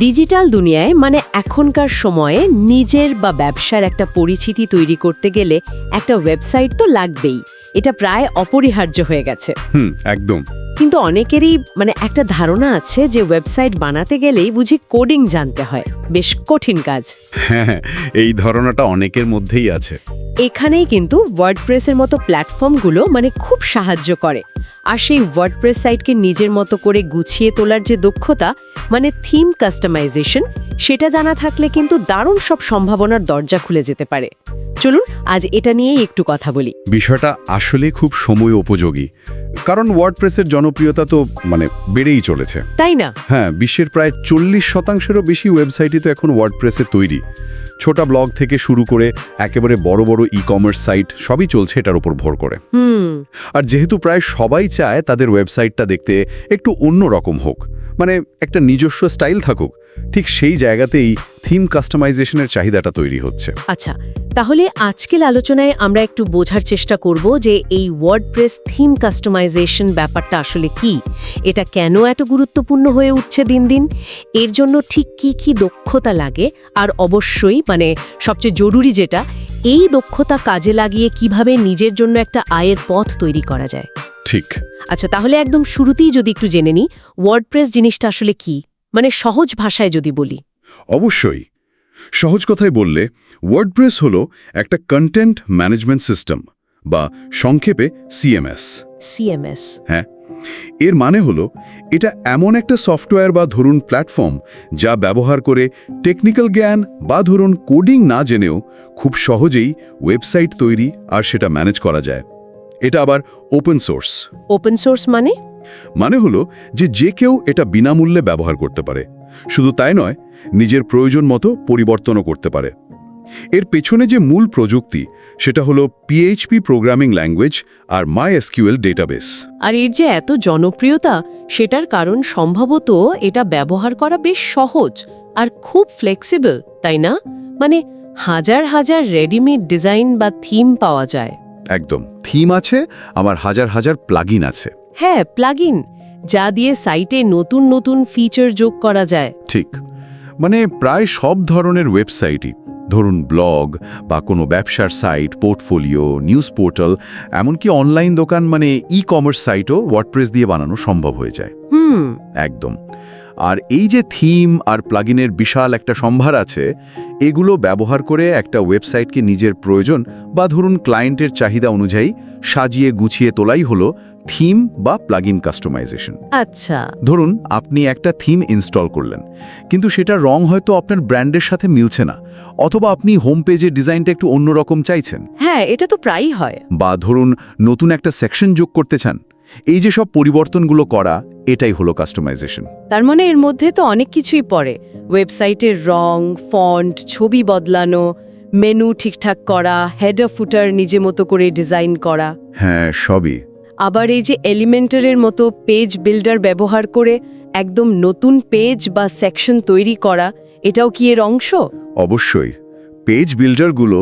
Digital দুনিয়ায় মানে এখনকার সময়ে নিজের বা ব্যবসার একটা পরিচিতি তৈরি করতে গেলে একটা ওয়েবসাইট তো লাগবেই। এটা প্রায় অপরিহার্য হয়ে গেছে। একদম। কিন্তু অনেকেরই মানে একটা ধারণা আছে যে ওয়েবসাইট বানাতে গেলেই বুঝি কোডিং জানতে হয়, বেশ কঠিন কাজ। হ্যাঁ, এই ধারণাটা অনেকের মধ্যেই আছে। এখানেই কিন্তু ওয়ার্ডপ্রেসের মতো প্ল্যাটফর্মগুলো মানে খুব সাহায্য করে। আর সেই ওয়ার্ডপ্রেস সাইটকে নিজের মতো করে গুছিয়ে তোলার যে দক্ষতা, মানে থিম কাস্টমাইজেশন, সেটা জানা থাকলে কিন্তু দারুণ সব সম্ভাবনার দরজা খুলে যেতে পারে। চলুন আজ এটা নিয়েই একটু কথা বলি। বিষয়টা আসলে খুব সময় উপযোগী, কারণ ওয়ার্ডপ্রেসের জনপ্রিয়তা তো বেড়েই চলেছে, তাই না? হ্যাঁ, বিশ্বের প্রায় 40%-এরও বেশি ওয়েবসাইটই তো এখন ওয়ার্ডপ্রেসে তৈরি। ছোট ব্লগ থেকে শুরু করে একেবারে বড় বড় ই-কমার্স সাইট সবই চলছে এটার উপর ভর করে। আর যেহেতু প্রায় সবাই চায় তাদের ওয়েবসাইটটা দেখতে একটু অন্য রকম হোক, একটা নিজস্ব স্টাইল থাকুক, ঠিক সেই জায়গাতেই থিম কাস্টমাইজেশনের চাহিদাটা তৈরি হচ্ছে। আচ্ছা, তাহলে আজকের আলোচনায় আমরা একটু বোঝার চেষ্টা করব যে এই ওয়ার্ডপ্রেস থিম কাস্টমাইজেশন ব্যাপারটা আসলে কি, এটা কেন এত গুরুত্বপূর্ণ হয়ে উঠছে দিন দিন, এর জন্য ঠিক কি কি দক্ষতা লাগে, আর অবশ্যই সবচেয়ে জরুরি যেটা, এই দক্ষতা কাজে লাগিয়ে কিভাবে নিজের জন্য একটা আয়ের পথ তৈরি করা যায়। ঠিক। আচ্ছা, তাহলে একদম শুরুতেই যদি একটু জেনে নিই, ওয়ার্ডপ্রেস জিনিসটা আসলে কি, সহজ ভাষায় যদি বলি। অবশ্যই। সহজ কথায় বললে ওয়ার্ডপ্রেস হলো একটা কন্টেন্ট ম্যানেজমেন্ট সিস্টেম, বা সংক্ষেপে সিএমএস। সিএমএস, হ্যাঁ, এর মানে হলো এটা এমন একটা সফটওয়্যার বা ধরুন প্ল্যাটফর্ম যা ব্যবহার করে টেকনিক্যাল জ্ঞান বা ধরুন কোডিং না জেনেও খুব সহজেই ওয়েবসাইট তৈরি আর সেটা ম্যানেজ করা যায়। এটা আবার ওপেন সোর্স। ওপেন সোর্স মানে হলো যে কেউ এটা বিনামূল্যে ব্যবহার করতে পারে। শুধু তাই নয়, নিজের প্রয়োজন মতো পরিবর্তনও করতে পারে। এর পেছনে যে মূল প্রযুক্তি, সেটা হলো PHP প্রোগ্রামিং ল্যাঙ্গুয়েজ আর MySQL ডেটাবেস। আর এর যে এত জনপ্রিয়তা, সেটার কারণ সম্ভবত এটা ব্যবহার করা বেশ সহজ আর খুব ফ্লেক্সিবল, তাই না? হাজার হাজার রেডিমেড ডিজাইন বা থিম পাওয়া যায়। একদম, থিম আছে, আমার হাজার হাজার প্লাগইন আছে। হ্যাঁ, প্লাগইন, যা দিয়ে সাইটে নতুন নতুন ফিচার যোগ করা যায়। ঠিক, প্রায় সব ধরনের ওয়েবসাইটই, ধরুন ব্লগ বা কোনো ব্যবসার সাইট, পোর্টফোলিও, নিউজ পোর্টাল, এমনকি অনলাইন দোকান ই-কমার্স সাইটও ওয়ার্ডপ্রেস দিয়ে বানানো সম্ভব হয়ে যায়। একদম। আর এই যে থিম আর প্লাগইনের বিশাল একটা সম্ভার আছে, এগুলো ব্যবহার করে একটা ওয়েবসাইটকে নিজের প্রয়োজন বা ধরুন ক্লায়েন্টের চাহিদা অনুযায়ী সাজিয়ে গুছিয়ে তোলাই হলো থিম বা প্লাগইন কাস্টমাইজেশন। আচ্ছা, ধরুন আপনি একটা থিম ইনস্টল করলেন, কিন্তু সেটার রং হয়তো আপনার ব্র্যান্ডের সাথে মিলছে না, অথবা আপনি হোম পেজের ডিজাইনটা একটু অন্যরকম চাইছেন। হ্যাঁ, এটা তো প্রায়ই হয়। বা ধরুন নতুন একটা সেকশন যোগ করতে চান। এই যে সব পরিবর্তনগুলো করা, এটাই হলো কাস্টমাইজেশন। তার এর মধ্যে তো অনেক কিছুই পড়ে। ওয়েবসাইটের রং, ফন্ট, ছবি বদলানো, মেনু ঠিকঠাক করা, হেডার ফুটার নিজে মতো করে ডিজাইন করা। হ্যাঁ, সবই। আবার এই যে এলিমেন্টারের মতো পেজ বিল্ডার ব্যবহার করে একদম নতুন পেজ বা সেকশন তৈরি করা, এটাও কি এর অংশ? অবশ্যই। পেজ বিল্ডারগুলো,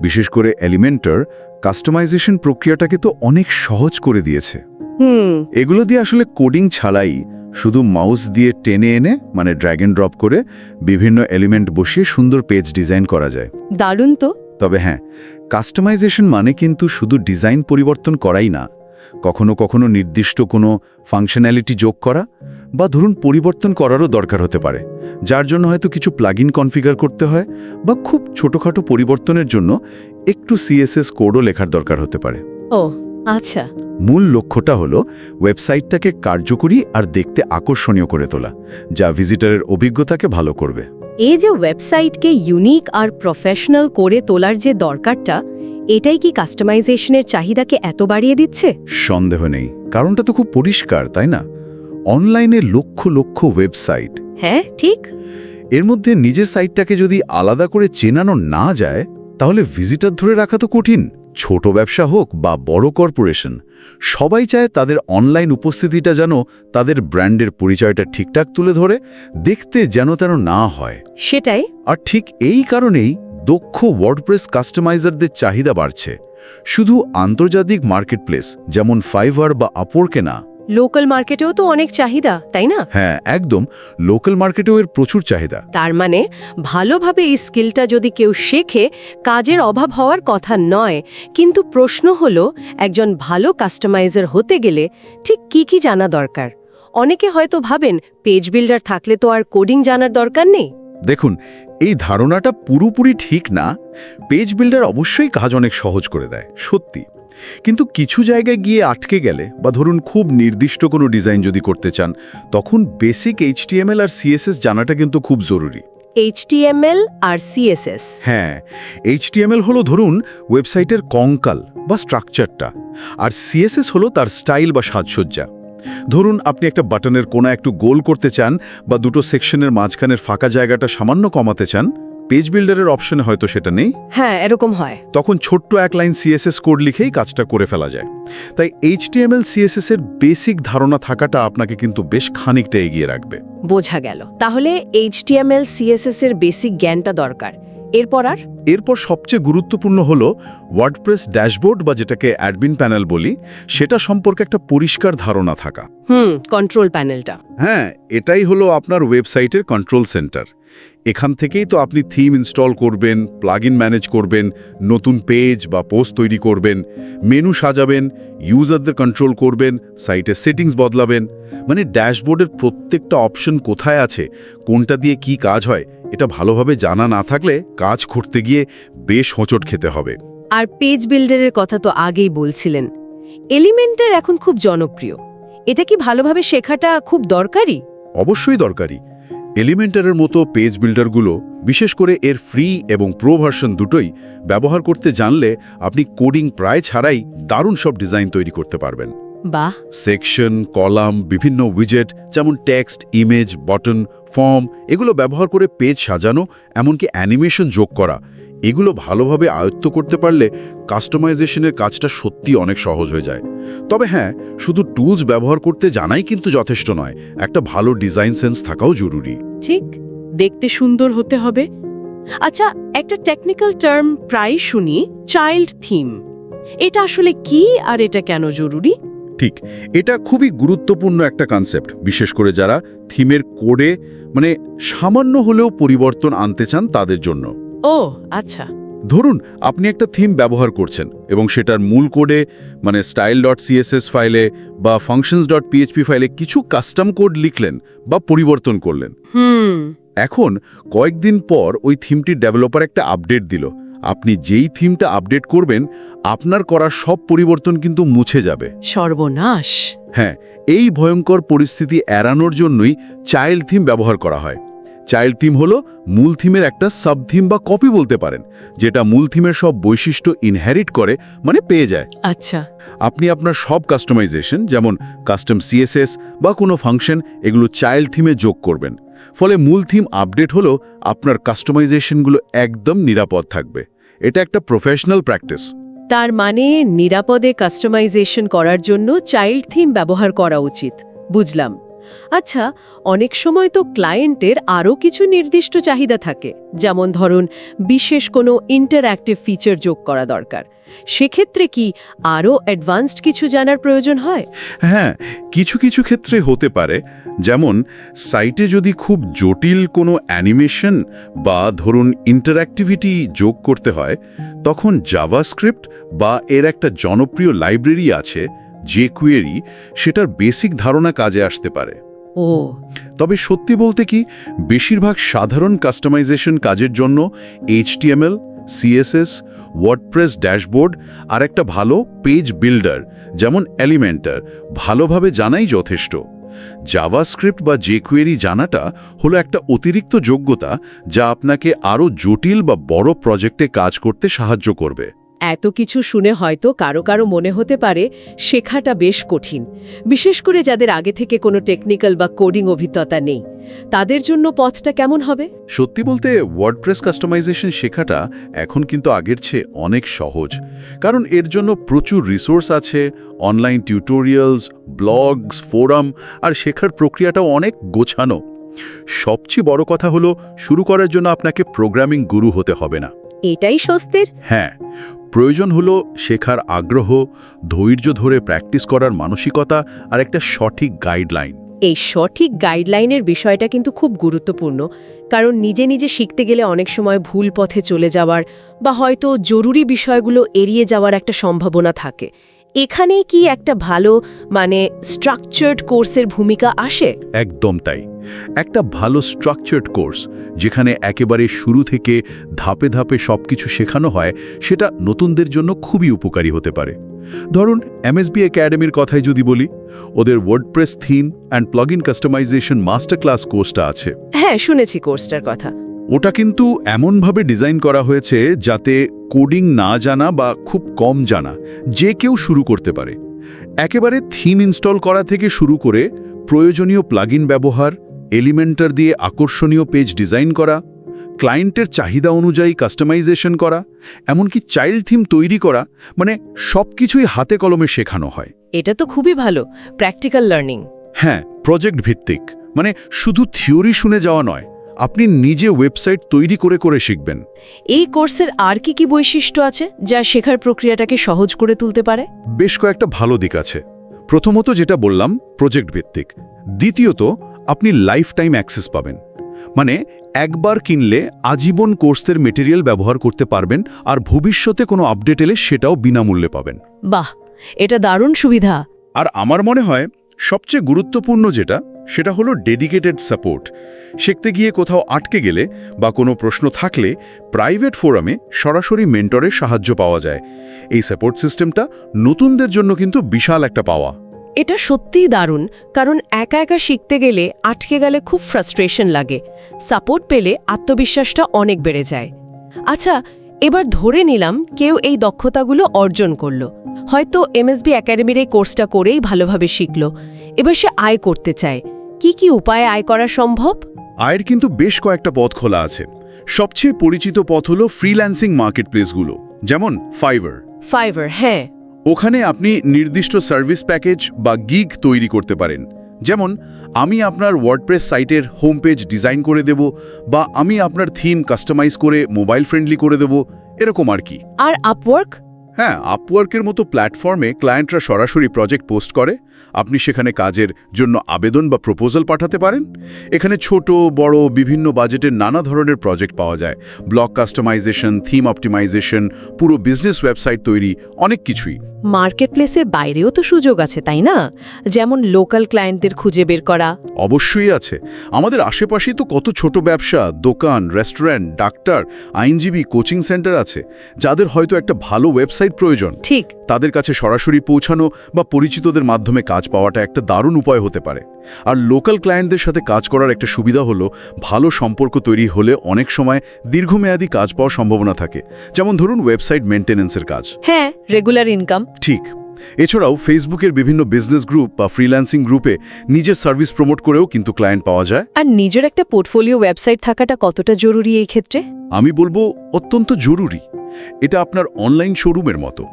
বিশেষ করে এলিমেন্টার, কাস্টমাইজেশন প্রক্রিয়াটাকে তো অনেক সহজ করে দিয়েছে। এগুলো দিয়ে আসলে কোডিং ছাড়াই শুধু মাউস দিয়ে টেনে এনে ড্র্যাগ এন্ড ড্রপ করে বিভিন্ন এলিমেন্ট বসিয়ে সুন্দর পেজ ডিজাইন করা যায়। দারুণ তো। তবে হ্যাঁ, কাস্টমাইজেশন কিন্তু শুধু ডিজাইন পরিবর্তন করাই না। কখনো কখনো নির্দিষ্ট কোনো ফাংশনালিটি যোগ করা বা ধরুন পরিবর্তন করারও দরকার হতে পারে, যার জন্য হয়তো কিছু প্লাগইন কনফিগার করতে হয়, বা খুব ছোটখাটো পরিবর্তনের জন্য একটু CSS কোডও লেখার দরকার হতে পারে। ও আচ্ছা। মূল লক্ষ্যটা হলো ওয়েবসাইটটাকে কার্যকরী আর দেখতে আকর্ষণীয় করে তোলা, যা ভিজিটরের অভিজ্ঞতাকে ভালো করবে। এই যে ওয়েবসাইটকে ইউনিক আর প্রফেশনাল করে তোলার যে দরকারটা, এটাই কি কাস্টমাইজেশনের চাহিদাকে এত বাড়িয়ে দিচ্ছে? সন্দেহ নেই, কারণটা তো খুব পরিষ্কার, তাই না? অনলাইনে লক্ষ লক্ষ ওয়েবসাইট। হ্যাঁ, ঠিক। এর মধ্যে নিজের সাইটটাকে যদি আলাদা করে চেনানো না যায়, তাহলে ভিজিটর ধরে রাখা তো কঠিন। ছোট ব্যবসা হোক বা বড় কর্পোরেশন, সবাই চায় তাদের অনলাইন উপস্থিতিটা যেন তাদের ব্র্যান্ডের পরিচয়টা ঠিকঠাক তুলে ধরে, দেখতে যেন তেন না হয়। সেটাই। আর ঠিক এই কারণেই দক্ষ ওয়ার্ডপ্রেস কাস্টমাইজারদের চাহিদা বাড়ছে। শুধু আন্তর্জাতিক মার্কেটপ্লেস যেমন ফাইভার বা আপওয়ার্কে না, লোকাল মার্কেটেও তো অনেক চাহিদা, তাই না? হ্যাঁ, একদম। লোকাল মার্কেটেও এর প্রচুর চাহিদা। তার মানে ভালোভাবে এই স্কিলটা যদি কেউ শেখে, কাজের অভাব হওয়ার কথা নয়। কিন্তু প্রশ্ন হলো, একজন ভালো কাস্টমাইজার হতে গেলে ঠিক কি কি জানা দরকার? অনেকে হয়তো ভাবেন পেজ বিল্ডার থাকলে তো আর কোডিং জানার দরকার নেই। দেখুন, এই ধারণাটা পুরোপুরি ঠিক না। পেজ বিল্ডার অবশ্যই কাজ অনেক সহজ করে দেয়, সত্যি। কিন্তু কিছু জায়গায় গিয়ে আটকে গেলে, বা ধরুন খুব নির্দিষ্ট কোনো ডিজাইন যদি করতে চান, তখন বেসিক HTML আর CSS জানাটা কিন্তু খুব জরুরি। HTML আর CSS? হ্যাঁ, HTML হলো ধরুন ওয়েবসাইটের কঙ্কাল বা স্ট্রাকচারটা, আর CSS হলো তার স্টাইল বা সাজসজ্জা। ধরুন আপনি একটা বাটনের কোণা একটু গোল করতে চান, বা দুটো সেকশনের মাঝখানের ফাঁকা জায়গাটা সামান্য কমাতে চান, পেজ বিল্ডারের অপশনে হয়তো সেটা নেই। হ্যাঁ, এরকম হয়। তখন ছোট্ট এক লাইন CSS কোড লিখেই কাজটা করে ফেলা যায়। তাই HTML CSS এর বেসিক ধারণা থাকাটা আপনাকে কিন্তু বেশ খানিকটা এগিয়ে রাখবে। বোঝা গেল। তাহলে HTML CSS এর বেসিক জ্ঞানটা দরকার। এরপর সবচেয়ে গুরুত্বপূর্ণ হলো ওয়ার্ডপ্রেস ড্যাশবোর্ড, বা যেটাকে অ্যাডমিন প্যানেল বলি, সেটা সম্পর্কে একটা পরিষ্কার ধারণা থাকা। কন্ট্রোল প্যানেলটা। হ্যাঁ, এটাই হলো আপনার ওয়েবসাইটের কন্ট্রোল সেন্টার। এখান থেকেই তো আপনি থিম ইনস্টল করবেন, প্লাগইন ম্যানেজ করবেন, নতুন পেজ বা পোস্ট তৈরি করবেন, মেনু সাজাবেন, ইউজারদের কন্ট্রোল করবেন, সাইটের সেটিংস বদলাবেন। মানে ড্যাশবোর্ডের প্রত্যেকটা অপশন কোথায় আছে, কোনটা দিয়ে কি কাজ হয়, এটা ভালোভাবে জানা না থাকলে কাজ করতে গিয়ে বেশ হোঁচট খেতে হবে। আর পেজ বিল্ডারের কথা তো আগেই বলছিলেন। এলিমেন্টার এখন খুব জনপ্রিয়। এটা কি ভালোভাবে শেখাটা খুব দরকারি? অবশ্যই দরকারি। এলিমেন্টারের মতো পেজ বিল্ডারগুলো, বিশেষ করে এর ফ্রি এবং প্রো ভার্সন দুটোই ব্যবহার করতে জানলে আপনি কোডিং প্রায় ছাড়াই দারুণ সব ডিজাইন তৈরি করতে পারবেন। বাহ! সেকশন, কলাম, বিভিন্ন উইজেট যেমন টেক্সট, ইমেজ, বাটন, ফর্ম, এগুলো ব্যবহার করে পেজ সাজানো, এমনকি অ্যানিমেশন যোগ করা, এগুলো ভালোভাবে আয়ত্ত করতে পারলে কাস্টমাইজেশনের কাজটা সত্যি অনেক সহজ হয়ে যায়। তবে হ্যাঁ, শুধু টুলস ব্যবহার করতে জানাই কিন্তু যথেষ্ট নয়, একটা ভালো ডিজাইন সেন্স থাকাও জরুরি। ঠিক, দেখতে সুন্দর হতে হবে। আচ্ছা, একটা টেকনিক্যাল টার্ম প্রায় শুনি, চাইল্ড থিম। এটা আসলে কি আর এটা কেন জরুরি? ঠিক, এটা খুবই গুরুত্বপূর্ণ একটা কনসেপ্ট, বিশেষ করে যারা থিমের কোডে সামান্য হলেও পরিবর্তন আনতে চান তাদের জন্য। ও আচ্ছা। ধরুন আপনি একটা থিম ব্যবহার করছেন এবং সেটার মূল কোডে style.css ফাইলে বা functions.php ফাইলে কিছু কাস্টম কোড লিখলেন বা পরিবর্তন করলেন। এখন কয়েকদিন পর ওই থিমটির ডেভেলপার একটা আপডেট দিল। আপনি যেই থিমটা আপডেট করবেন, আপনার করা সব পরিবর্তন কিন্তু মুছে যাবে। সর্বনাশ! হ্যাঁ, এই ভয়ঙ্কর পরিস্থিতি এড়ানোর জন্যই চাইল্ড থিম ব্যবহার করা হয়। চাইল্ড থিম হলো মূল থিমের একটা সাব থিম বা কপি বলতে পারেন, যেটা মূল থিমের সব বৈশিষ্ট্য ইনহেরিট করে, মানে পেয়ে যায়। আচ্ছা। আপনি আপনার সব কাস্টমাইজেশন, যেমন কাস্টম CSS বা কোনো ফাংশন, এগুলো চাইল্ড থিমে যোগ করবেন। ফলে মূল থিম আপডেট হলেও আপনার কাস্টমাইজেশনগুলো একদম নিরাপদ থাকবে। এটা একটা প্রফেশনাল প্র্যাকটিস। তার মানে নিরাপদে কাস্টমাইজেশন করার জন্য চাইল্ড থিম ব্যবহার করা উচিত। বুঝলাম। আচ্ছা, অনেক সময় তো ক্লায়েন্টের আরও কিছু নির্দিষ্ট চাহিদা থাকে, যেমন ধরুন বিশেষ কোনো ইন্টারঅ্যাক্টিভ ফিচার যোগ করা দরকার। সেক্ষেত্রে কি আরও অ্যাডভান্সড কিছু জানার প্রয়োজন হয়? হ্যাঁ, কিছু কিছু ক্ষেত্রে হতে পারে। যেমন সাইটে যদি খুব জটিল কোনো অ্যানিমেশন বা ধরুন ইন্টারঅ্যাক্টিভিটি যোগ করতে হয়, তখন জাভাস্ক্রিপ্ট বা এর একটা জনপ্রিয় লাইব্রেরি আছে, jQuery, সেটার বেসিক ধারণা কাজে আসতে পারে। ও, তবে সত্যি বলতে কি, বেশিরভাগ সাধারণ কাস্টমাইজেশন কাজের জন্য HTML, CSS, ওয়ার্ডপ্রেস ড্যাশবোর্ড আর একটা ভালো পেজ বিল্ডার যেমন এলিমেন্টার ভালোভাবে জানাই যথেষ্ট। জাভাস্ক্রিপ্ট বা jQuery জানাটা হলো একটা অতিরিক্ত যোগ্যতা, যা আপনাকে আরও জটিল বা বড় প্রজেক্টে কাজ করতে সাহায্য করবে। এত কিছু শুনে হয়তো কারো কারো মনে হতে পারে শেখাটা বেশ কঠিন, বিশেষ করে যাদের আগে থেকে কোনো টেকনিক্যাল বা কোডিং অভিজ্ঞতা নেই। তাদের জন্য পথটা কেমন হবে? সত্যি বলতে ওয়ার্ডপ্রেস কাস্টমাইজেশন শেখাটা এখন কিন্তু আগের চেয়ে অনেক সহজ, কারণ এর জন্য প্রচুর রিসোর্স আছে, অনলাইন টিউটোরিয়ালস, ব্লগস, ফোরাম, আর শেখার প্রক্রিয়াটাও অনেক গোছানো। সবচেয়ে বড় কথা হলো, শুরু করার জন্য আপনাকে প্রোগ্রামিং গুরু হতে হবে না। এটাই স্বস্তির। হ্যাঁ, প্রয়োজন হলো শেখার আগ্রহ, ধৈর্য ধরে প্র্যাকটিস করার মানসিকতা আর একটা সঠিক গাইডলাইন। এই সঠিক গাইডলাইনের বিষয়টা কিন্তু খুব গুরুত্বপূর্ণ, কারণ নিজে নিজে শিখতে গেলে অনেক সময় ভুল পথে চলে যাওয়ার বা হয়তো জরুরি বিষয়গুলো এড়িয়ে যাওয়ার একটা সম্ভাবনা থাকে। এখানেই কি একটা ভালো স্ট্রাকচার্ড কোর্সের ভূমিকা আসে? একদম তাই। একটা ভালো স্ট্রাকচার্ড কোর্স যেখানে একেবারে শুরু থেকে ধাপে ধাপে সবকিছু শেখানো হয়, সেটা নতুনদের জন্য খুবই উপকারী হতে পারে। ধরুন এমএসবি একাডেমির কথাই যদি বলি, ওদের WordPress theme and plugin customization master class কোর্সটা আছে। হ্যাঁ, শুনেছি কোর্সটার কথা। ওটা কিন্তু এমনভাবে ডিজাইন করা হয়েছে যাতে কোডিং না জানা বা খুব কম জানা যে কেউ শুরু করতে পারে। একেবারে থিম ইনস্টল করা থেকে শুরু করে প্রয়োজনীয় প্লাগইন ব্যবহার, এলিমেন্টার দিয়ে আকর্ষণীয় পেজ ডিজাইন করা, ক্লায়েন্টের চাহিদা অনুযায়ী কাস্টমাইজেশন করা, এমনকি চাইল্ড থিম তৈরি করা, সবকিছুই হাতে কলমে শেখানো হয়। এটা তো খুবই ভালো, প্র্যাকটিক্যাল লার্নিং। হ্যাঁ, প্রজেক্ট ভিত্তিক, শুধু থিওরি শুনে যাওয়া নয়, আপনি নিজে ওয়েবসাইট তৈরি করে করে শিখবেন। এই কোর্সের আর কি কি বৈশিষ্ট্য আছে যা শেখার প্রক্রিয়াটাকে সহজ করে তুলতে পারে? বেশ কয়েকটা ভালো দিক আছে। প্রথমত যেটা বললাম, প্রজেক্ট ভিত্তিক। দ্বিতীয়ত, আপনি লাইফ টাইম অ্যাক্সেস পাবেন, একবার কিনলে আজীবন কোর্সের মেটেরিয়াল ব্যবহার করতে পারবেন, আর ভবিষ্যতে কোনো আপডেট এলে সেটাও বিনামূল্যে পাবেন। বাহ, এটা দারুণ সুবিধা। আর আমার মনে হয় সবচেয়ে গুরুত্বপূর্ণ সেটা হলো ডেডিকেটেড সাপোর্ট। শিখতে গিয়ে কোথাও আটকে গেলে বা কোনো প্রশ্ন থাকলে প্রাইভেট ফোরামে সরাসরি মেন্টরের সাহায্য পাওয়া যায়। এই সাপোর্ট সিস্টেমটা নতুনদের জন্য কিন্তু বিশাল একটা পাওয়া। এটা সত্যিই দারুণ, কারণ একা একা শিখতে গেলে আটকে গেলে খুব ফ্রাস্ট্রেশন লাগে। সাপোর্ট পেলে আত্মবিশ্বাসটা অনেক বেড়ে যায়। আচ্ছা, এবার ধরে নিলাম কেউ এই দক্ষতাগুলো অর্জন করলো, হয়তো এমএসবি একাডেমির এই কোর্সটা করেই ভালোভাবে শিখল। এবার সে আয় করতে চায়, কি কি উপায়ে আয় করা সম্ভব? আয়ের কিন্তু বেশ কয়েকটা পথ খোলা আছে। সবচেয়ে পরিচিত পথ হলো ফ্রিল্যান্সিং মার্কেটপ্লেসগুলো, যেমন ফাইভার। হ্যাঁ, ওখানে আপনি নির্দিষ্ট সার্ভিস প্যাকেজ বা গিগ তৈরি করতে পারেন। যেমন, আমি আপনার ওয়ার্ডপ্রেস সাইটের হোম পেজ ডিজাইন করে দেব, বা আমি আপনার থিম কাস্টমাইজ করে মোবাইল ফ্রেন্ডলি করে দেব, এরকম আর কি। আর আপওয়ার্ক? হ্যাঁ, আপওয়ার্কের মতো প্ল্যাটফর্মে ক্লায়েন্টরা সরাসরি প্রজেক্ট পোস্ট করে, আপনি সেখানে কাজের জন্য আবেদন বা প্রপোজাল পাঠাতে পারেন। এখানে ছোট বড় বিভিন্ন বাজেটের নানা ধরনের প্রজেক্ট পাওয়া যায়। ব্লগ কাস্টমাইজেশন, থিম অপটিমাইজেশন, পুরো বিজনেস ওয়েবসাইট তৈরি, অনেক কিছুই। মার্কেটপ্লেসের বাইরেও তো সুযোগ আছে, তাই না? যেমন লোকাল ক্লায়েন্টদের খুঁজে বের করা। অবশ্যই আছে। আমাদের আশেপাশেই তো কত ছোট ব্যবসা, দোকান, রেস্টুরেন্ট, ডাক্তার, আইনজীবী, কোচিং সেন্টার আছে, যাদের হয়তো একটা ভালো ওয়েবসাইট প্রয়োজন। ঠিক। তাদের কাছে সরাসরি পৌঁছানো বা পরিচিতদের মাধ্যমে কাজ পাওয়াটা একটা দারুণ উপায় হতে পারে। আর লোকাল ক্লায়েন্টদের সাথে কাজ করার একটা সুবিধা হলো, ভালো সম্পর্ক তৈরি হলে অনেক সময় দীর্ঘমেয়াদী কাজ পাওয়ার সম্ভাবনা থাকে। যেমন ধরুন ওয়েবসাইট মেইনটেনেন্সের কাজ। হ্যাঁ, রেগুলার ইনকাম। ঠিক। এছাড়াও ফেসবুকের বিভিন্ন বিজনেস গ্রুপ বা ফ্রিল্যান্সিং গ্রুপে নিজের সার্ভিস প্রমোট করেও কিন্তু ক্লায়েন্ট পাওয়া যায়। আর নিজের একটা পোর্টফোলিও ওয়েবসাইট থাকাটা কতটা জরুরি এই ক্ষেত্রে? আমি বলবো অত্যন্ত জরুরি। এটা আপনার অনলাইন শোরুমের মতো।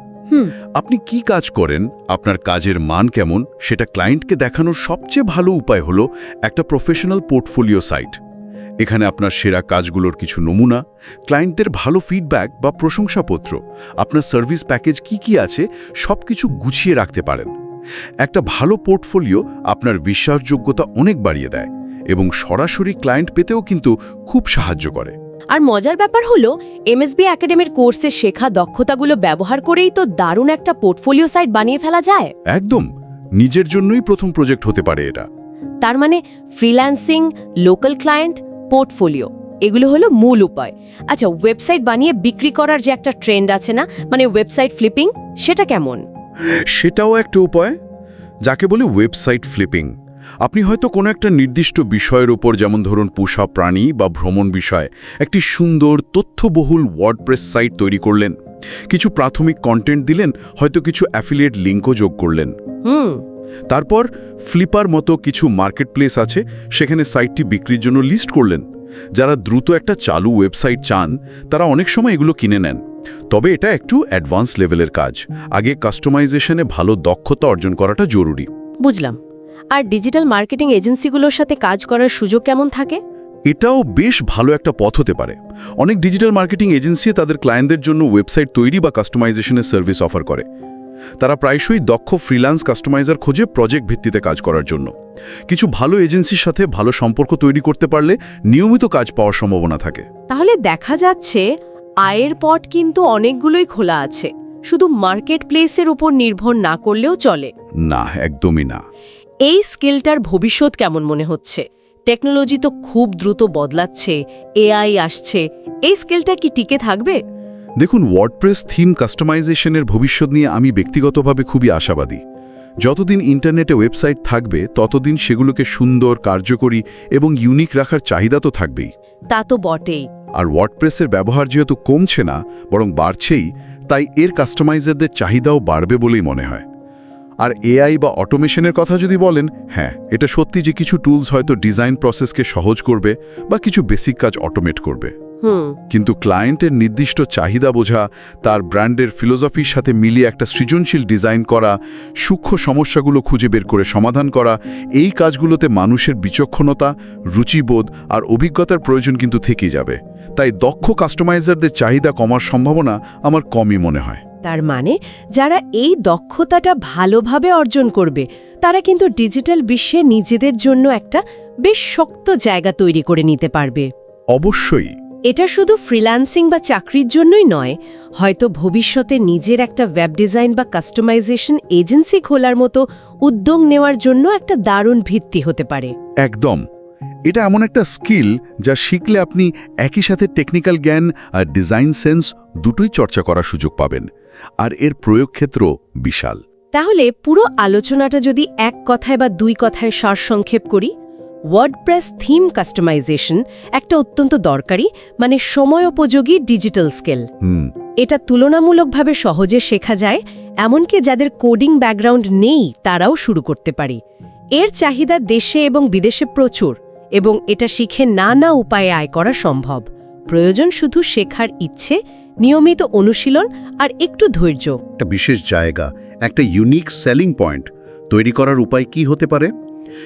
আপনি কি কাজ করেন, আপনার কাজের মান কেমন, সেটা ক্লায়েন্টকে দেখানোর সবচেয়ে ভালো উপায় হলো একটা প্রফেশনাল পোর্টফোলিও সাইট। এখানে আপনার সেরা কাজগুলোর কিছু নমুনা, ক্লায়েন্টদের ভালো ফিডব্যাক বা প্রশংসাপত্র, আপনার সার্ভিস প্যাকেজ কি আছে, সবকিছু গুছিয়ে রাখতে পারেন। একটা ভালো পোর্টফোলিও আপনার বিশ্বাসযোগ্যতা অনেক বাড়িয়ে দেয় এবং সরাসরি ক্লায়েন্ট পেতেও কিন্তু খুব সাহায্য করে। আর মজার ব্যাপার হলো, এমএসবি একাডেমির কোর্সে শেখা দক্ষতাগুলো ব্যবহার করেই তো দারুণ একটা পোর্টফোলিও সাইট বানিয়ে ফেলা যায়। একদম, নিজের জন্যই প্রথম প্রজেক্ট হতে পারে এটা। তার মানে ফ্রিল্যান্সিং, লোকাল ক্লায়েন্ট, পোর্টফোলিও, এগুলো হলো মূল উপায়। আচ্ছা, ওয়েবসাইট বানিয়ে বিক্রি করার যে একটা ট্রেন্ড আছে না, ওয়েবসাইট ফ্লিপিং, সেটা কেমন? সেটাও একটা উপায়, যাকে বলে ওয়েবসাইট ফ্লিপিং। আপনি হয়তো কোনো একটা নির্দিষ্ট বিষয়ের উপর, যেমন ধরুন পোষা প্রাণী বা ভ্রমণ বিষয়, একটি সুন্দর তথ্যবহুল ওয়ার্ডপ্রেস সাইট তৈরি করলেন। কিছু প্রাথমিক কন্টেন্ট দিলেন, হয়তো কিছু অ্যাফিলিয়েট লিঙ্কও যোগ করলেন। তারপর ফ্লিপার মতো কিছু মার্কেটপ্লেস আছে, সেখানে সাইটটি বিক্রির জন্য লিস্ট করলেন। যারা দ্রুত একটা চালু ওয়েবসাইট চান, তারা অনেক সময় এগুলো কিনে নেন। তবে এটা একটু অ্যাডভান্স লেভেলের কাজ। আগে কাস্টমাইজেশনে ভালো দক্ষতা অর্জন করাটা জরুরি। বুঝলাম। আর ডিজিটাল মার্কেটিং এজেন্সিগুলোর সাথে কাজ করার সুযোগ কেমন থাকে? এটাও বেশ ভালো একটা পথ হতে পারে। অনেক ডিজিটাল মার্কেটিং এজেন্সি তাদের ক্লায়েন্টদের জন্য ওয়েবসাইট তৈরি বা কাস্টমাইজেশনের সার্ভিস অফার করে। তারা প্রায়শই দক্ষ ফ্রিল্যান্স কাস্টমাইজার খোঁজে প্রজেক্ট ভিত্তিতে কাজ করার জন্য। কিছু ভালো এজেন্সির সাথে ভালো সম্পর্ক তৈরি করতে পারলে নিয়মিত কাজ পাওয়ার সম্ভাবনা থাকে। তাহলে দেখা যাচ্ছে আয়ের পথ কিন্তু অনেকগুলোই খোলা আছে, শুধু মার্কেট প্লেসের উপর নির্ভর না করলেও চলে। না, একদমই না। এই স্কিলটার ভবিষ্যৎ কেমন মনে হচ্ছে? টেকনোলজি তো খুব দ্রুত বদলাচ্ছে, এআই আসছে, এই স্কিলটা কি টিকে থাকবে? দেখুন, ওয়ার্ডপ্রেস থিম কাস্টমাইজেশনের ভবিষ্যৎ নিয়ে আমি ব্যক্তিগতভাবে খুবই আশাবাদী। যতদিন ইন্টারনেটে ওয়েবসাইট থাকবে ততদিন সেগুলোকে সুন্দর, কার্যকরী এবং ইউনিক রাখার চাহিদা তো থাকবেই। তা তো বটেই। আর ওয়ার্ডপ্রেসের ব্যবহার যেহেতু কমছে না বরং বাড়ছেই, তাই এর কাস্টমাইজারদের চাহিদাও বাড়বে বলেই মনে হয়। আর এআই বা অটোমেশনের কথা যদি বলেন, হ্যাঁ, এটা সত্যি যে কিছু টুলস হয়তো ডিজাইন প্রসেসকে সহজ করবে বা কিছু বেসিক কাজ অটোমেট করবে। কিন্তু ক্লায়েন্টের নির্দিষ্ট চাহিদা বোঝা, তার ব্র্যান্ডের ফিলোসফির সাথে মিলিয়ে একটা সৃজনশীল ডিজাইন করা, সূক্ষ্ম সমস্যাগুলো খুঁজে বের করে সমাধান করা, এই কাজগুলোতে মানুষের বিচক্ষণতা, রুচিবোধ আর অভিজ্ঞতার প্রয়োজন কিন্তু থেকেই যাবে। তাই দক্ষ কাস্টমাইজারদের চাহিদা কমার সম্ভাবনা আমার কমই মনে হয়। তার মানে যারা এই দক্ষতাটা ভালোভাবে অর্জন করবে তারা কিন্তু ডিজিটাল বিশ্বে নিজেদের জন্য একটা বেশ শক্ত জায়গা তৈরি করে নিতে পারবে। অবশ্যই। এটা শুধু ফ্রিল্যান্সিং বা চাকরির জন্যই নয়, হয়তো ভবিষ্যতে নিজের একটা ওয়েব ডিজাইন বা কাস্টমাইজেশন এজেন্সি খোলার মতো উদ্যোগ নেওয়ার জন্য একটা দারুণ ভিত্তি হতে পারে। একদম। এটা এমন একটা স্কিল যা শিখলে আপনি একই সাথে টেকনিক্যাল জ্ঞান আর ডিজাইন সেন্স দুটোই চর্চা করার সুযোগ পাবেন, আর এর প্রয়োগ ক্ষেত্র বিশাল। তাহলে পুরো আলোচনাটা যদি এক কথায় বা দুই কথায় সারসংক্ষেপ করি, ওয়ার্ডপ্রেস থিম কাস্টমাইজেশন একটা অত্যন্ত দরকারি, মানে সময়োপযোগী ডিজিটাল স্কিল। এটা তুলনামূলকভাবে সহজে শেখা যায়, এমনকি যাদের কোডিং ব্যাকগ্রাউন্ড নেই তারাও শুরু করতে পারে। এর চাহিদা দেশে এবং বিদেশে প্রচুর, এবং এটা শিখে নানা উপায়ে আয় করা সম্ভব। প্রয়োজন শুধু শেখার ইচ্ছে, নিয়মিত অনুশীলন আর একটু ধৈর্য। একটা বিশেষ জায়গা, একটা ইউনিক সেলিং পয়েন্ট তৈরি করার উপায় কি হতে পারে?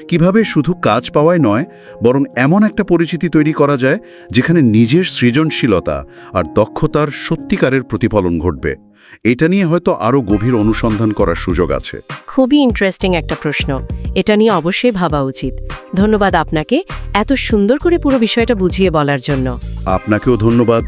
কিভাবে শুধু কাজ পাওয়ায় নয়, বরং এমন একটা পরিচিতি তৈরি করা যায় যেখানে নিজের সৃজনশীলতা আর দক্ষতার সত্যিকারের প্রতিফলন ঘটবে? এটা নিয়ে হয়তো আরও গভীর অনুসন্ধান করার সুযোগ আছে। খুবই ইন্টারেস্টিং একটা প্রশ্ন, এটা নিয়ে অবশ্যই ভাবা উচিত। ধন্যবাদ আপনাকে এত সুন্দর করে পুরো বিষয়টা বুঝিয়ে বলার জন্য। আপনাকেও ধন্যবাদ।